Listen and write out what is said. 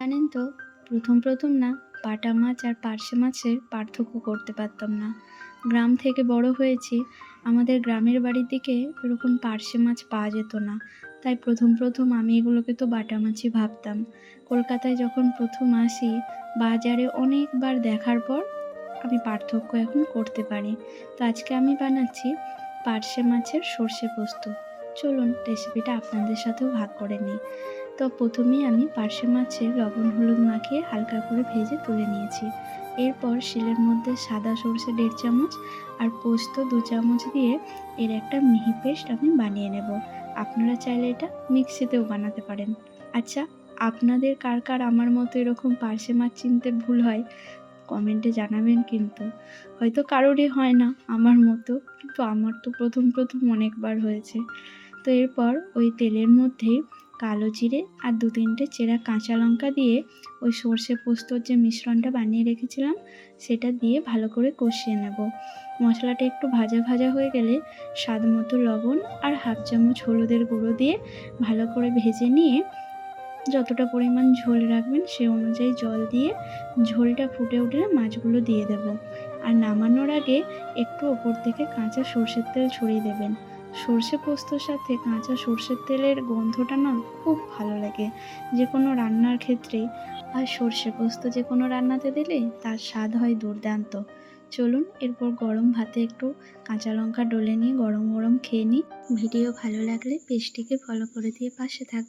জানেন তো, প্রথম প্রথম না বাটা মাছ আর পার্শে মাছের পার্থক্য করতে পারতাম না। গ্রাম থেকে বড় হয়েছি, আমাদের গ্রামের বাড়ির দিকে এরকম পার্শে মাছ পাওয়া যেত না। তাই প্রথম প্রথম আমি এগুলোকে তো বাটা মাছই ভাবতাম। কলকাতায় যখন প্রথম আসি, বাজারে অনেকবার দেখার পর আমি পার্থক্য এখন করতে পারি। তো আজকে আমি বানাচ্ছি পার্শে মাছের সর্ষে পোস্ত। চলুন রেসিপিটা আপনাদের সাথেও ভাগ করে নিই। তো প্রথমেই আমি পার্শে মাছে লবণ হলুদ মাখিয়ে হালকা করে ভেজে তুলে নিয়েছি। এরপর শিলের মধ্যে সাদা সর্ষে 1.5 চামচ আর পোস্ত 2 চামচ দিয়ে এর একটা মিহি পেস্ট আমি বানিয়ে নেব। আপনারা চাইলে এটা মিক্সিতেও বানাতে পারেন। আচ্ছা, আপনাদের কার কার আমার মতো এরকম পার্শে মাছ চিনতে ভুল হয় কমেন্টে জানাবেন কিন্তু। হয়তো কারোরই হয় না আমার মতো, কিন্তু আমার তো প্রথম প্রথম অনেকবার হয়েছে। তো এরপর ওই তেলের মধ্যেই কালো জিরে আর 2-3টে চেরা কাঁচা লঙ্কা দিয়ে ওই সর্ষে পোস্তর যে মিশ্রণটা বানিয়ে রেখেছিলাম সেটা দিয়ে ভালো করে কষিয়ে নেব। মশলাটা একটু ভাজা ভাজা হয়ে গেলে স্বাদ মতো লবণ আর 1/2 চামচ হলুদের গুঁড়ো দিয়ে ভালো করে ভেজে নিয়ে যতটা পরিমাণ ঝোল রাখবেন সে অনুযায়ী জল দিয়ে ঝোলটা ফুটে উঠলে মাছগুলো দিয়ে দেব। আর নামানোর আগে একটু ওপর থেকে কাঁচা সর্ষের তেল ছড়িয়ে দেবেন। সর্ষে পোস্তর সাথে কাঁচা সর্ষের তেলের গন্ধটা না খুব ভালো লাগে যে কোনো রান্নার ক্ষেত্রেই। আর সর্ষে পোস্ত যে কোনো রান্নাতে দিলে তার স্বাদ হয় দুর্দান্ত। চলুন এরপর গরম ভাতে একটু কাঁচা লঙ্কা ডলে নিয়ে গরম গরম খেয়ে নিই। ভিডিও ভালো লাগলে পেজটিকে ফলো করে দিয়ে পাশে থাকবেন।